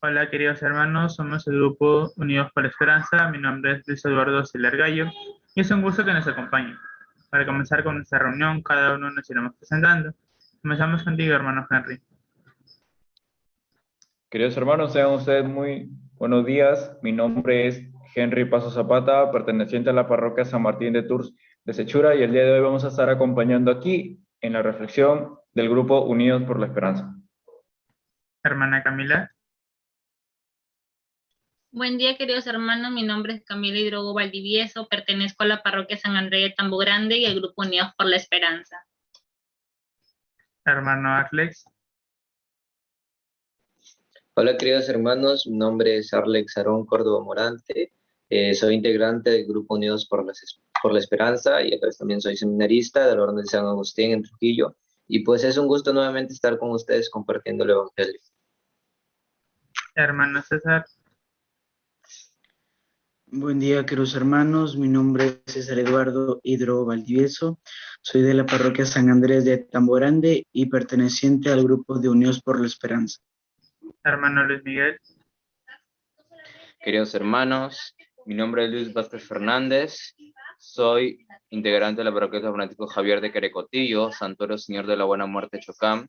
Hola queridos hermanos, somos el grupo Unidos por la Esperanza. Mi nombre es Luis Eduardo Siler Gallo y es un gusto que nos acompañen. Para comenzar con nuestra reunión, cada uno nos iremos presentando. Comenzamos contigo, hermano Henry. Queridos hermanos, sean ustedes muy buenos días. Mi nombre es Henry Paso Zapata, perteneciente a la parroquia San Martín de Tours de Sechura, y el día de hoy vamos a estar acompañando aquí en la reflexión del grupo Unidos por la Esperanza. Hermana Camila. Buen día, queridos hermanos. Mi nombre es Camila Hidrogo Valdivieso. Pertenezco a la parroquia San Andrés de Tambo Grande y al grupo Unidos por la Esperanza. Hermano Arlex. Hola queridos hermanos, mi nombre es Arlex Aarón Córdoba Morante, soy integrante del Grupo Unidos por la Esperanza y pues también soy seminarista de la Orden de San Agustín en Trujillo, y pues es un gusto nuevamente estar con ustedes compartiendo el Evangelio. Hermano César. Buen día, queridos hermanos. Mi nombre es César Eduardo Hidro Valdivieso. Soy de la parroquia San Andrés de Tambo Grande y perteneciente al grupo de Unidos por la Esperanza. Hermano Luis Miguel. Queridos hermanos, mi nombre es Luis Vázquez Fernández. Soy integrante de la parroquia San Francisco Javier de Querecotillo, Santuario Señor de la Buena Muerte Chocán,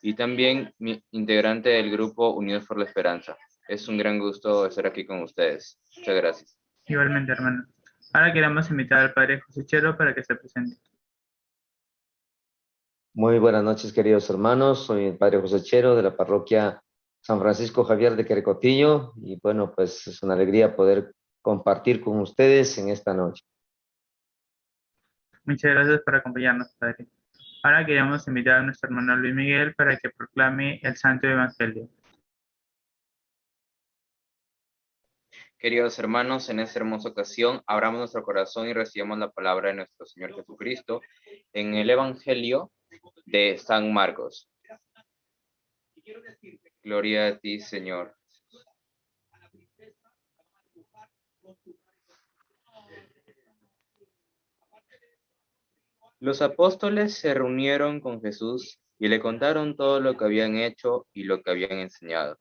y también integrante del grupo Unidos por la Esperanza. Es un gran gusto estar aquí con ustedes. Muchas gracias. Igualmente, hermano. Ahora queremos invitar al padre José Chero para que se presente. Muy buenas noches, queridos hermanos. Soy el padre José Chero de la parroquia San Francisco Javier de Querecotillo, y bueno, pues es una alegría poder compartir con ustedes en esta noche. Muchas gracias por acompañarnos, padre. Ahora queremos invitar a nuestro hermano Luis Miguel para que proclame el Santo Evangelio. Queridos hermanos, en esta hermosa ocasión, abramos nuestro corazón y recibamos la palabra de nuestro Señor Jesucristo en el Evangelio de San Marcos. Gloria a ti, Señor. Los apóstoles se reunieron con Jesús y le contaron todo lo que habían hecho y lo que habían enseñado.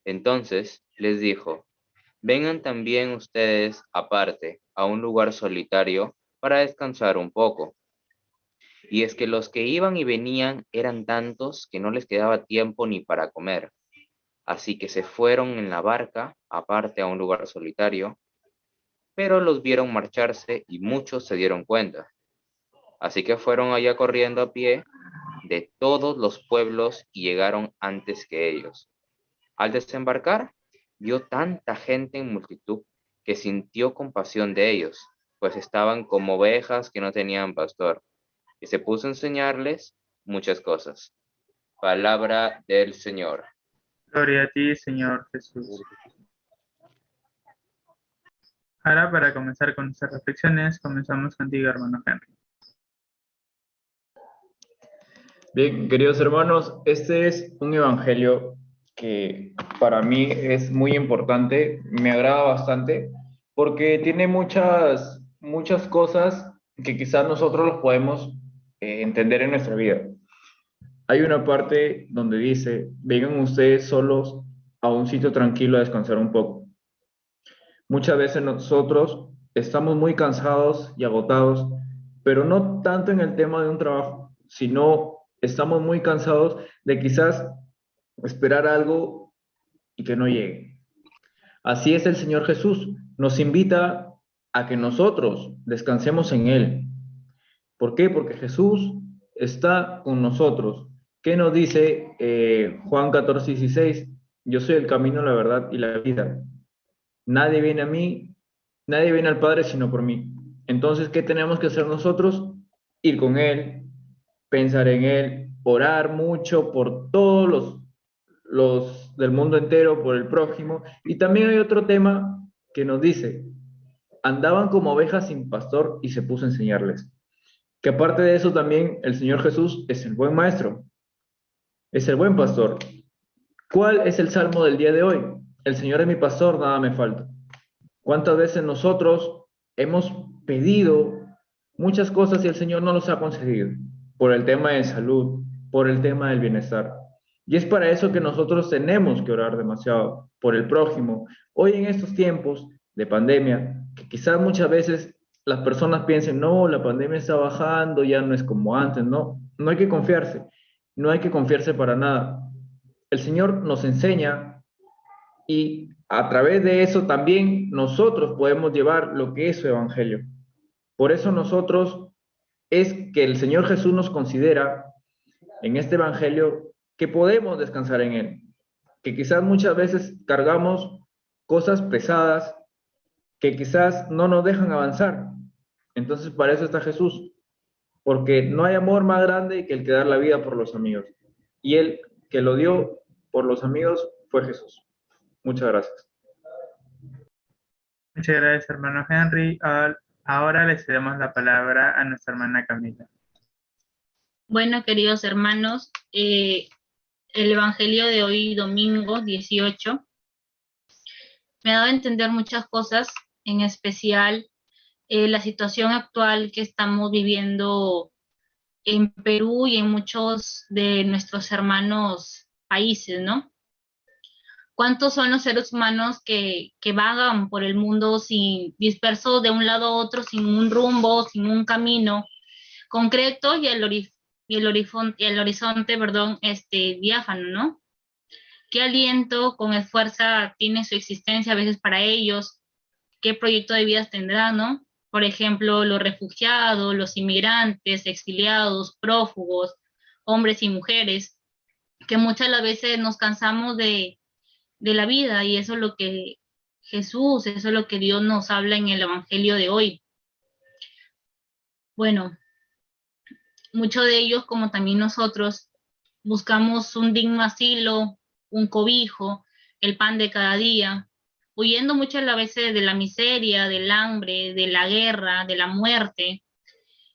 Entonces les dijo: vengan también ustedes aparte a un lugar solitario para descansar un poco. Y es que los que iban y venían eran tantos que no les quedaba tiempo ni para comer. Así que se fueron en la barca aparte a un lugar solitario, pero los vieron marcharse y muchos se dieron cuenta. Así que fueron allá corriendo a pie de todos los pueblos y llegaron antes que ellos. Al desembarcar, vio tanta gente en multitud que sintió compasión de ellos, pues estaban como ovejas que no tenían pastor, y se puso a enseñarles muchas cosas. Palabra del Señor. Gloria a ti, Señor Jesús. Ahora, para comenzar con nuestras reflexiones, comenzamos contigo, hermano Henry. Bien, queridos hermanos, este es un evangelio que para mí es muy importante, me agrada bastante, porque tiene muchas cosas que quizás nosotros los podemos entender en nuestra vida. Hay una parte donde dice: vengan ustedes solos a un sitio tranquilo a descansar un poco. Muchas veces nosotros estamos muy cansados y agotados, pero no tanto en el tema de un trabajo, sino estamos muy cansados de quizás esperar algo y que no llegue. Así es el Señor Jesús. Nos invita a que nosotros descansemos en Él. ¿Por qué? Porque Jesús está con nosotros. ¿Qué nos dice Juan 14:16? Yo soy el camino, la verdad y la vida. Nadie viene a mí, nadie viene al Padre sino por mí. Entonces, ¿qué tenemos que hacer nosotros? Ir con Él, pensar en Él, orar mucho por todos los del mundo entero, por el prójimo. Y también hay otro tema que nos dice, andaban como ovejas sin pastor y se puso a enseñarles. Que aparte de eso también el Señor Jesús es el buen maestro, es el buen pastor. ¿Cuál es el salmo del día de hoy? El Señor es mi pastor, nada me falta. ¿Cuántas veces nosotros hemos pedido muchas cosas y el Señor no los ha concedido? Por el tema de salud, por el tema del bienestar. Y es para eso que nosotros tenemos que orar demasiado, por el prójimo. Hoy en estos tiempos de pandemia, que quizás muchas veces las personas piensen, no, la pandemia está bajando, ya no es como antes, no, no hay que confiarse, no hay que confiarse para nada. El Señor nos enseña y a través de eso también nosotros podemos llevar lo que es su evangelio. Por eso nosotros es que el Señor Jesús nos considera en este evangelio que podemos descansar en él, que quizás muchas veces cargamos cosas pesadas que quizás no nos dejan avanzar. Entonces para eso está Jesús, porque no hay amor más grande que el que dar la vida por los amigos. Y el que lo dio por los amigos fue Jesús. Muchas gracias. Muchas gracias, hermano Henry. Ahora le cedemos la palabra a nuestra hermana Camila. Bueno, queridos hermanos, el Evangelio de hoy, domingo 18, me ha dado a entender muchas cosas, en especial la situación actual que estamos viviendo en Perú y en muchos de nuestros hermanos países, ¿no? ¿Cuántos son los seres humanos que vagan por el mundo dispersos de un lado a otro, sin un rumbo, sin un camino concreto y el horizonte, perdón, diáfano, ¿no? ¿Qué aliento con esfuerzo tiene su existencia a veces para ellos? ¿Qué proyecto de vida tendrán, no? Por ejemplo, los refugiados, los inmigrantes, exiliados, prófugos, hombres y mujeres, que muchas de las veces nos cansamos de la vida, y eso es lo que Jesús, eso es lo que Dios nos habla en el Evangelio de hoy. Bueno, muchos de ellos, como también nosotros, buscamos un digno asilo, un cobijo, el pan de cada día, huyendo muchas veces de la miseria, del hambre, de la guerra, de la muerte.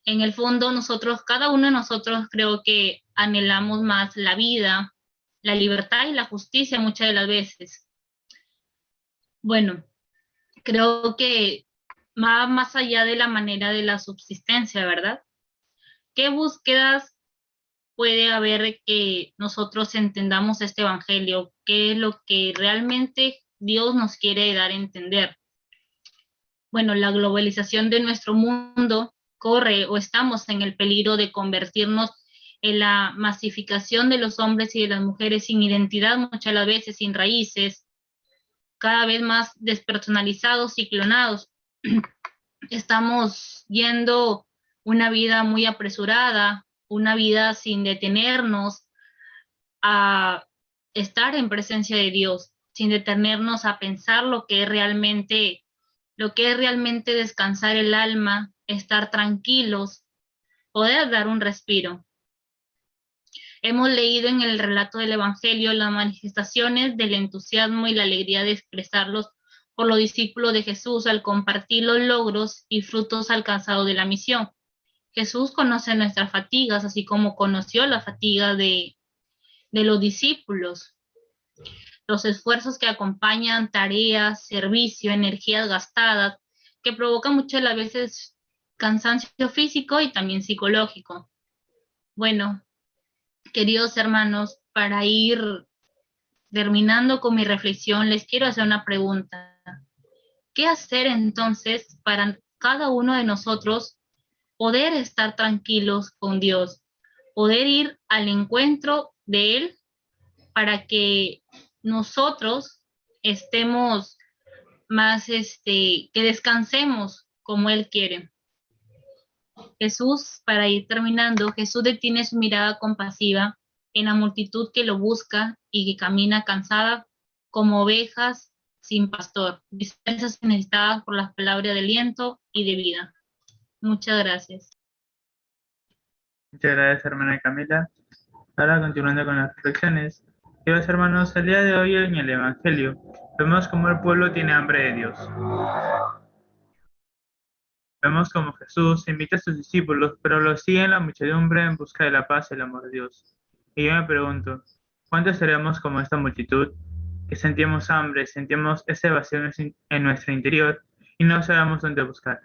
En el fondo, nosotros, cada uno de nosotros, creo que anhelamos más la vida, la libertad y la justicia muchas de las veces. Bueno, creo que va más allá de la manera de la subsistencia, ¿verdad? ¿Qué búsquedas puede haber que nosotros entendamos este evangelio? ¿Qué es lo que realmente Dios nos quiere dar a entender? Bueno, la globalización de nuestro mundo corre o estamos en el peligro de convertirnos en la masificación de los hombres y de las mujeres sin identidad, muchas las veces sin raíces, cada vez más despersonalizados y clonados. Estamos yendo una vida muy apresurada, una vida sin detenernos a estar en presencia de Dios, sin detenernos a pensar lo que es realmente descansar el alma, estar tranquilos, poder dar un respiro. Hemos leído en el relato del Evangelio las manifestaciones del entusiasmo y la alegría de expresarlos por los discípulos de Jesús al compartir los logros y frutos alcanzados de la misión. Jesús conoce nuestras fatigas, así como conoció la fatiga de los discípulos, los esfuerzos que acompañan tareas, servicio, energías gastadas, que provocan muchas de las veces cansancio físico y también psicológico. Bueno, queridos hermanos, para ir terminando con mi reflexión, les quiero hacer una pregunta. ¿Qué hacer entonces para cada uno de nosotros poder estar tranquilos con Dios, poder ir al encuentro de Él para que nosotros estemos más, que descansemos como Él quiere. Jesús, para ir terminando, Jesús detiene su mirada compasiva en la multitud que lo busca y que camina cansada como ovejas sin pastor, dispersas y necesitadas por las palabras de aliento y de vida. Muchas gracias. Muchas gracias, hermana Camila. Ahora, continuando con las reflexiones. Queridos hermanos, el día de hoy en el Evangelio vemos cómo el pueblo tiene hambre de Dios. Vemos como Jesús invita a sus discípulos, pero los sigue en la muchedumbre en busca de la paz y el amor de Dios. Y yo me pregunto, ¿cuántos seremos como esta multitud? Que sentimos hambre, sentimos ese vacío en nuestro interior y no sabemos dónde buscar.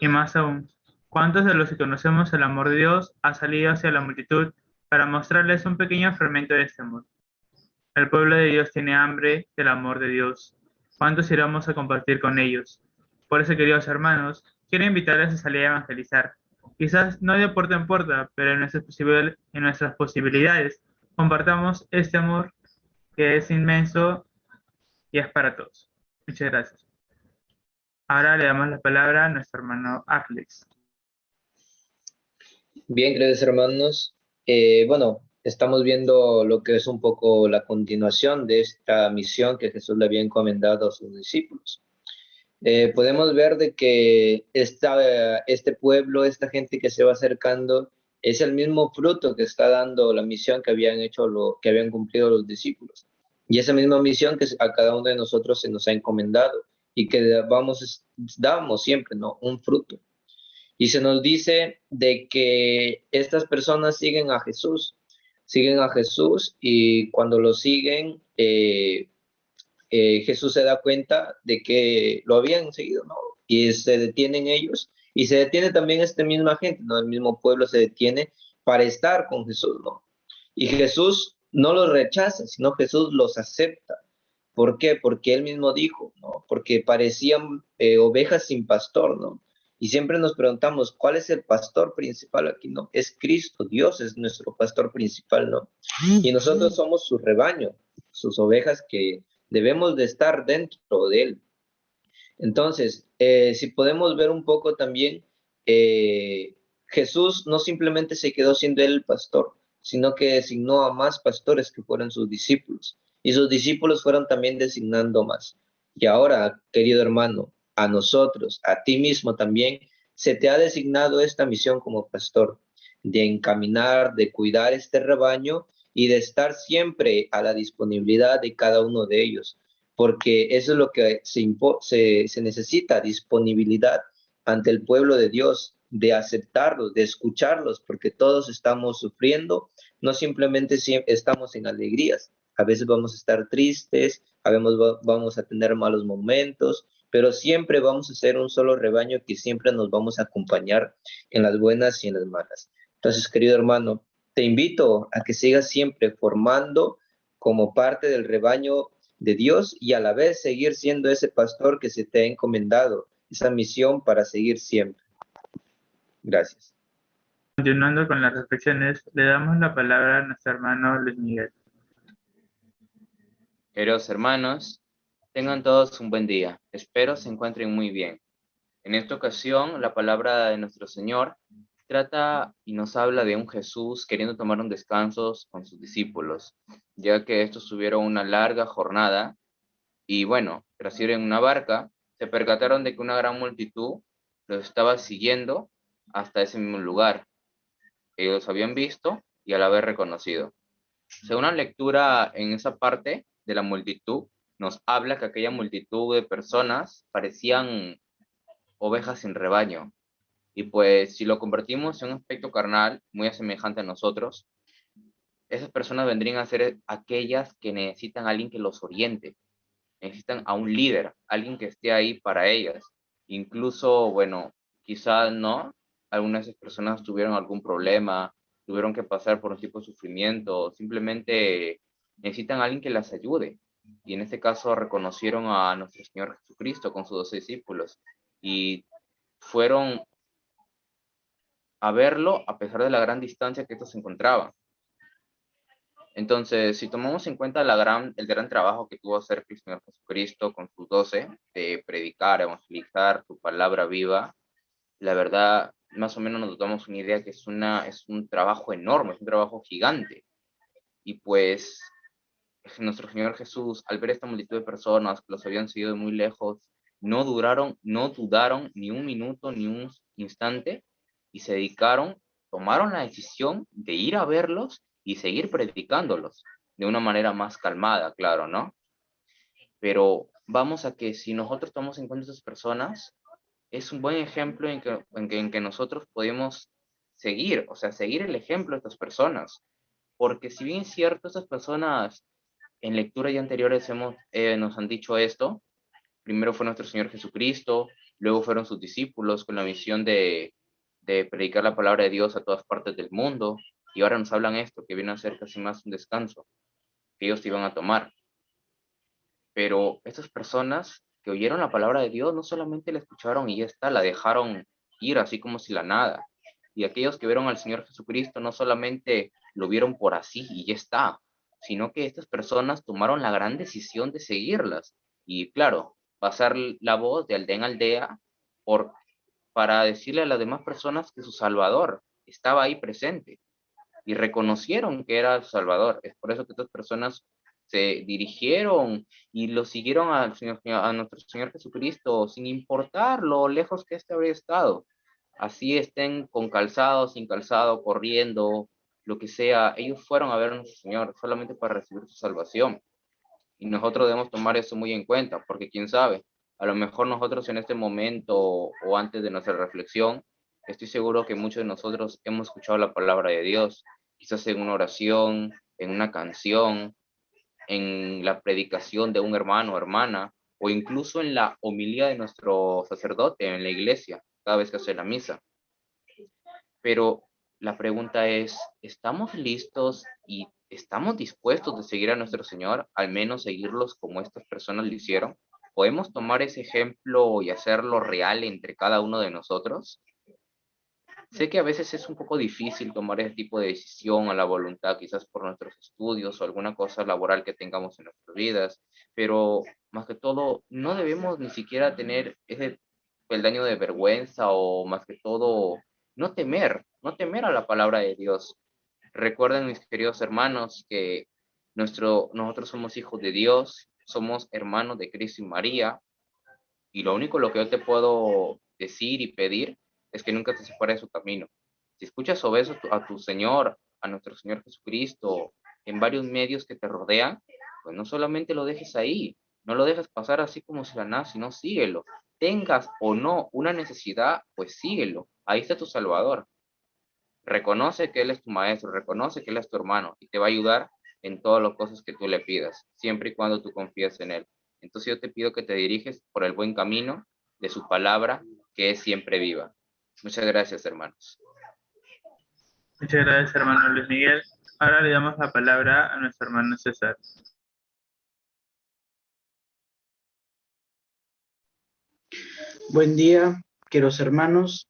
Y más aún, ¿cuántos de los que conocemos el amor de Dios ha salido hacia la multitud para mostrarles un pequeño fragmento de este amor? El pueblo de Dios tiene hambre del amor de Dios. ¿Cuántos iremos a compartir con ellos? Por eso, queridos hermanos, quiero invitarles a salir a evangelizar. Quizás no de puerta en puerta, pero en nuestras posibilidades, compartamos este amor que es inmenso y es para todos. Muchas gracias. Ahora le damos la palabra a nuestro hermano Alex. Bien, queridos hermanos, bueno, estamos viendo lo que es un poco la continuación de esta misión que Jesús le había encomendado a sus discípulos. Podemos ver de que este pueblo, esta gente que se va acercando, es el mismo fruto que está dando la misión que habían hecho, que habían cumplido los discípulos. Y esa misma misión que a cada uno de nosotros se nos ha encomendado y que damos siempre, ¿no? Un fruto. Y se nos dice de que estas personas siguen a Jesús y cuando lo siguen, Jesús se da cuenta de que lo habían seguido, ¿no? Y se detienen ellos y se detiene también esta misma gente, ¿no? El mismo pueblo se detiene para estar con Jesús, ¿no? Y Jesús no los rechaza, sino Jesús los acepta. ¿Por qué? Porque él mismo dijo, ¿no? Porque parecían ovejas sin pastor, ¿no? Y siempre nos preguntamos, ¿cuál es el pastor principal aquí, no? Es Cristo, Dios es nuestro pastor principal, ¿no? Y nosotros somos su rebaño, sus ovejas que debemos de estar dentro de él. Entonces, si podemos ver un poco también, Jesús no simplemente se quedó siendo él el pastor, sino que designó a más pastores que fueran sus discípulos. Y sus discípulos fueron también designando más. Y ahora, querido hermano, a nosotros, a ti mismo también, se te ha designado esta misión como pastor, de encaminar, de cuidar este rebaño y de estar siempre a la disponibilidad de cada uno de ellos, porque eso es lo que se necesita, disponibilidad ante el pueblo de Dios, de aceptarlos, de escucharlos, porque todos estamos sufriendo, no simplemente estamos en alegrías, a veces vamos a estar tristes, a veces vamos a tener malos momentos, pero siempre vamos a ser un solo rebaño que siempre nos vamos a acompañar en las buenas y en las malas. Entonces, querido hermano, te invito a que sigas siempre formando como parte del rebaño de Dios y a la vez seguir siendo ese pastor que se te ha encomendado, esa misión para seguir siempre. Gracias. Continuando con las reflexiones, le damos la palabra a nuestro hermano Luis Miguel. Queridos hermanos, tengan todos un buen día. Espero se encuentren muy bien. En esta ocasión, la palabra de nuestro Señor trata y nos habla de un Jesús queriendo tomar un descanso con sus discípulos, ya que estos tuvieron una larga jornada y bueno, tras ir en una barca, se percataron de que una gran multitud los estaba siguiendo hasta ese mismo lugar. Ellos los habían visto y a la vez reconocido. Según la lectura en esa parte de la multitud, nos habla que aquella multitud de personas parecían ovejas sin rebaño. Y pues si lo convertimos en un aspecto carnal, muy semejante a nosotros, esas personas vendrían a ser aquellas que necesitan a alguien que los oriente, necesitan a un líder, alguien que esté ahí para ellas. Incluso, bueno, quizás no, algunas de esas personas tuvieron algún problema, tuvieron que pasar por un tipo de sufrimiento, simplemente necesitan a alguien que las ayude. Y en este caso reconocieron a nuestro Señor Jesucristo con sus 12 discípulos y fueron a verlo a pesar de la gran distancia que estos se encontraban. Entonces, si tomamos en cuenta el gran trabajo que tuvo hacer el Señor Jesucristo con sus 12, de predicar, evangelizar su palabra viva, la verdad, más o menos nos damos una idea que es un trabajo enorme, es un trabajo gigante. Y pues nuestro Señor Jesús, al ver esta multitud de personas que los habían seguido de muy lejos, no dudaron ni un minuto, ni un instante, y se dedicaron, tomaron la decisión de ir a verlos y seguir predicándolos, de una manera más calmada, claro, ¿no? Pero vamos a que si nosotros tomamos en cuenta a esas personas, es un buen ejemplo en que nosotros podemos seguir, o sea, seguir el ejemplo de estas personas. Porque si bien es cierto, estas personas en lecturas ya anteriores nos han dicho esto. Primero fue nuestro Señor Jesucristo, luego fueron sus discípulos con la misión de predicar la palabra de Dios a todas partes del mundo, y ahora nos hablan esto, que viene a ser casi más un descanso que ellos iban a tomar. Pero estas personas que oyeron la palabra de Dios no solamente la escucharon y ya está, la dejaron ir así como si la nada. Y aquellos que vieron al Señor Jesucristo no solamente lo vieron por así y ya está, sino que estas personas tomaron la gran decisión de seguirlas. Y claro, pasar la voz de aldea en aldea por, para decirle a las demás personas que su Salvador estaba ahí presente y reconocieron que era su Salvador. Es por eso que estas personas se dirigieron y lo siguieron a nuestro Señor Jesucristo, sin importar lo lejos que éste habría estado. Así estén con calzado, sin calzado, corriendo, lo que sea, ellos fueron a ver a nuestro Señor solamente para recibir su salvación. Y nosotros debemos tomar eso muy en cuenta, porque quién sabe, a lo mejor nosotros en este momento o antes de nuestra reflexión, estoy seguro que muchos de nosotros hemos escuchado la palabra de Dios, quizás en una oración, en una canción, en la predicación de un hermano o hermana, o incluso en la homilía de nuestro sacerdote en la iglesia, cada vez que hace la misa. Pero la pregunta es, ¿estamos listos y estamos dispuestos de seguir a nuestro Señor, al menos seguirlos como estas personas lo hicieron? ¿Podemos tomar ese ejemplo y hacerlo real entre cada uno de nosotros? Sé que a veces es un poco difícil tomar ese tipo de decisión a la voluntad, quizás por nuestros estudios o alguna cosa laboral que tengamos en nuestras vidas, pero más que todo, no debemos ni siquiera tener ese peldaño de vergüenza o más que todo, no temer a la palabra de Dios. Recuerden, mis queridos hermanos, que nosotros somos hijos de Dios, somos hermanos de Cristo y María, y lo que yo te puedo decir y pedir es que nunca te separes de su camino. Si escuchas sobre eso a tu Señor, a nuestro Señor Jesucristo, en varios medios que te rodean, pues no solamente lo dejes ahí, no lo dejes pasar así como si la nada, sino síguelo. Tengas o no una necesidad, pues síguelo. Ahí está tu Salvador. Reconoce que Él es tu maestro, reconoce que Él es tu hermano y te va a ayudar en todas las cosas que tú le pidas, siempre y cuando tú confíes en Él. Entonces yo te pido que te diriges por el buen camino de su palabra, que es siempre viva. Muchas gracias, hermanos. Muchas gracias, hermano Luis Miguel. Ahora le damos la palabra a nuestro hermano César. Buen día, queridos hermanos.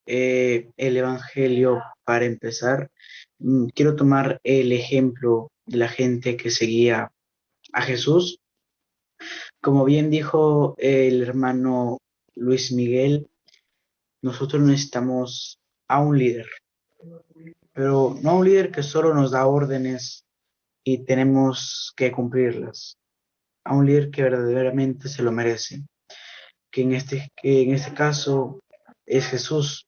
El Evangelio, para empezar, quiero tomar el ejemplo de la gente que seguía a Jesús. Como bien dijo el hermano Luis Miguel, nosotros necesitamos a un líder, pero no a un líder que solo nos da órdenes y tenemos que cumplirlas, a un líder que verdaderamente se lo merece, que en este caso es Jesús,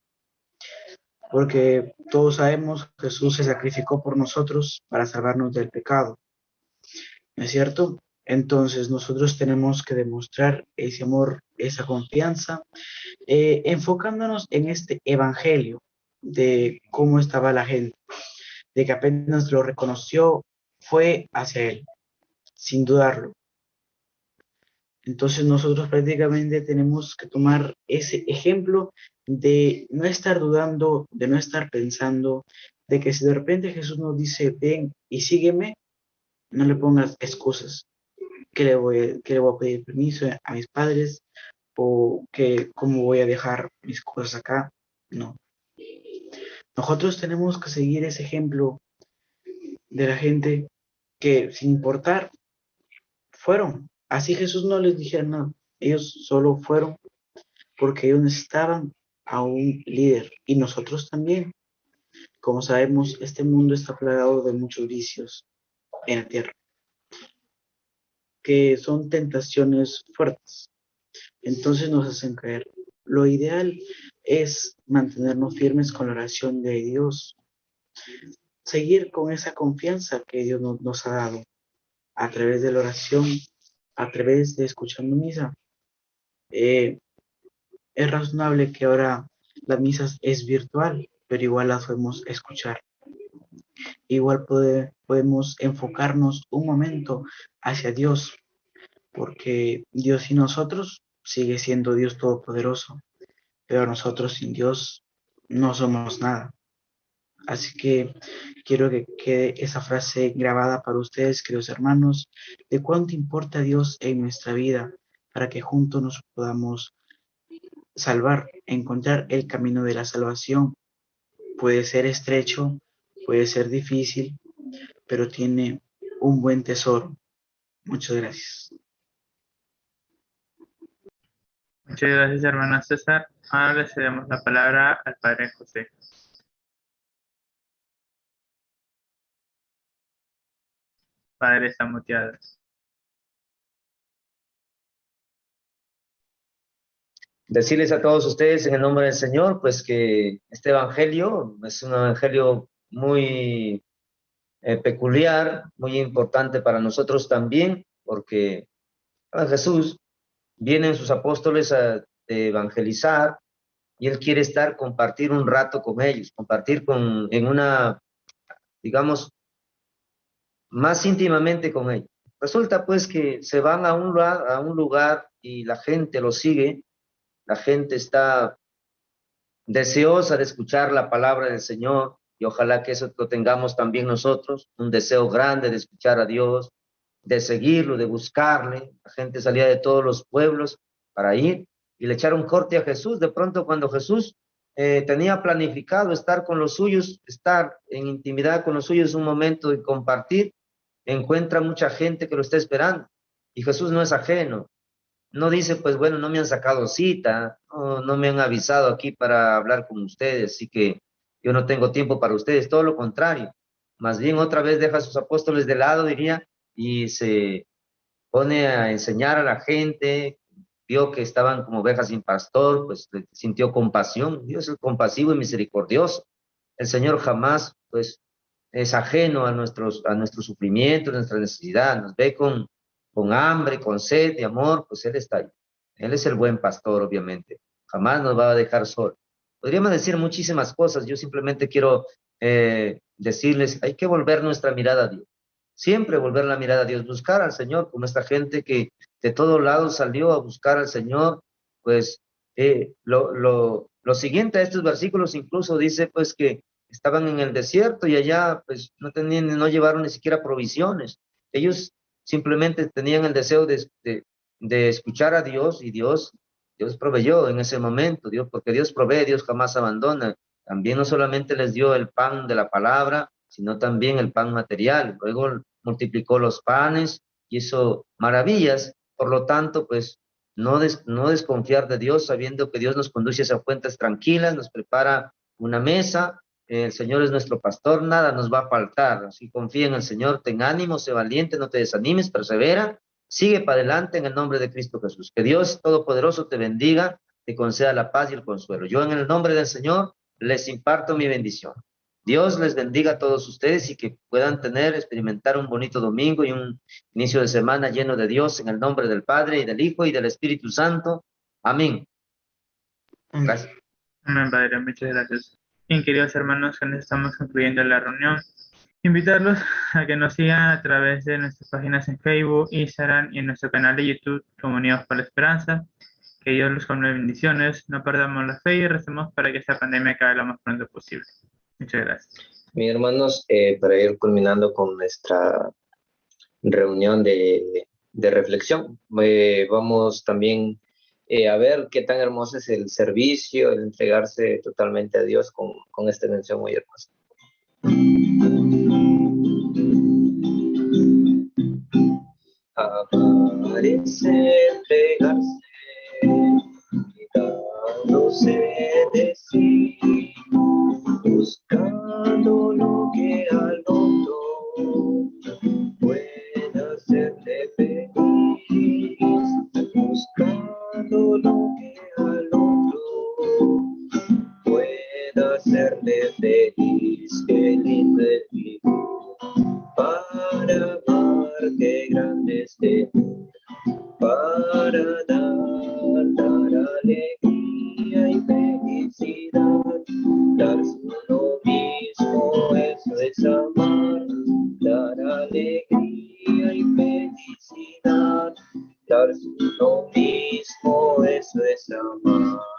porque todos sabemos que Jesús se sacrificó por nosotros para salvarnos del pecado, ¿no es cierto? Entonces nosotros tenemos que demostrar ese amor, esa confianza, enfocándonos en este evangelio de cómo estaba la gente, de que apenas lo reconoció, fue hacia él, sin dudarlo. Entonces nosotros prácticamente tenemos que tomar ese ejemplo de no estar dudando, de no estar pensando, de que si de repente Jesús nos dice, ven y sígueme, no le pongas excusas, que le voy a pedir permiso a mis padres o que cómo voy a dejar mis cosas acá. No. Nosotros tenemos que seguir ese ejemplo de la gente que sin importar fueron. Así Jesús no les dijera nada. Ellos solo fueron porque ellos necesitaban a un líder y nosotros también. Como sabemos, este mundo está plagado de muchos vicios en la tierra, que son tentaciones fuertes. Entonces nos hacen caer. Lo ideal es mantenernos firmes con la oración de Dios, seguir con esa confianza que Dios nos ha dado a través de la oración, a través de escuchando misa. Es razonable que ahora la misa es virtual, pero igual las podemos escuchar. Igual podemos enfocarnos un momento hacia Dios, porque Dios y nosotros sigue siendo Dios Todopoderoso, pero nosotros sin Dios no somos nada. Así que quiero que quede esa frase grabada para ustedes, queridos hermanos, de cuánto importa Dios en nuestra vida, para que juntos nos podamos salvar, encontrar el camino de la salvación. Puede ser estrecho, puede ser difícil, pero tiene un buen tesoro. Muchas gracias. Muchas gracias, hermano César. Ahora le cedemos la palabra al Padre José. Padre, está muteado. Decirles a todos ustedes en el nombre del Señor, pues que este evangelio es un evangelio muy peculiar, muy importante para nosotros también, porque Jesús vienen sus apóstoles a evangelizar y él quiere compartir un rato con ellos, compartir en una, digamos, más íntimamente con ellos. Resulta pues que se van a un lugar y la gente lo sigue, la gente está deseosa de escuchar la palabra del Señor y ojalá que eso lo tengamos también nosotros, un deseo grande de escuchar a Dios, de seguirlo, de buscarle. La gente salía de todos los pueblos para ir y le echaron corte a Jesús. De pronto cuando Jesús tenía planificado estar con los suyos, estar en intimidad con los suyos un momento y compartir, encuentra mucha gente que lo está esperando y Jesús no es ajeno. No dice, pues bueno, no me han sacado cita, no me han avisado aquí para hablar con ustedes, así que yo no tengo tiempo para ustedes, todo lo contrario. Más bien otra vez deja a sus apóstoles de lado, diría, y se pone a enseñar a la gente, vio que estaban como ovejas sin pastor, pues sintió compasión. Dios es compasivo y misericordioso. El Señor jamás, pues, es ajeno a nuestro sufrimiento, a nuestra necesidad, nos ve con hambre, con sed de amor, pues Él está ahí. Él es el buen pastor, obviamente. Jamás nos va a dejar solo. Podríamos decir muchísimas cosas. Yo simplemente quiero decirles, hay que volver nuestra mirada a Dios. Siempre volver la mirada a Dios, buscar al Señor, como esta gente que de todos lados salió a buscar al Señor. Pues lo siguiente a estos versículos incluso dice pues que estaban en el desierto y allá pues no llevaron ni siquiera provisiones. Ellos simplemente tenían el deseo de escuchar a Dios y Dios proveyó en ese momento, porque Dios provee, Dios jamás abandona. También no solamente les dio el pan de la palabra, sino también el pan material. Luego multiplicó los panes, hizo maravillas. Por lo tanto, pues no desconfiar de Dios, sabiendo que Dios nos conduce hacia fuentes tranquilas, nos prepara una mesa. El Señor es nuestro pastor, nada nos va a faltar. Así confía en el Señor, ten ánimo, sé valiente, no te desanimes, persevera, sigue para adelante en el nombre de Cristo Jesús. Que Dios Todopoderoso te bendiga, te conceda la paz y el consuelo. Yo en el nombre del Señor les imparto mi bendición. Dios les bendiga a todos ustedes y que puedan experimentar un bonito domingo y un inicio de semana lleno de Dios en el nombre del Padre y del Hijo y del Espíritu Santo. Amén. Gracias. Amén, Padre, muchas gracias. Bien, queridos hermanos, que nos estamos concluyendo la reunión. Invitarlos a que nos sigan a través de nuestras páginas en Facebook, Instagram y en nuestro canal de YouTube, Unidos por la Esperanza. Que Dios los colme de bendiciones, no perdamos la fe y recemos para que esta pandemia acabe lo más pronto posible. Muchas gracias. Mis hermanos, para ir culminando con nuestra reunión de reflexión, vamos también a ver qué tan hermoso es el servicio, el entregarse totalmente a Dios con esta mención muy hermosa. Amar es entregarse, quitándose de sí, buscando lo que al otro pueda hacerte feliz, buscando lo que al otro pueda hacerte feliz. Qué lindo es vivir para amar, qué grande es de para dar alegría y felicidad, darse uno mismo, eso es amar, dar alegría y felicidad, darse uno mismo, eso es amar.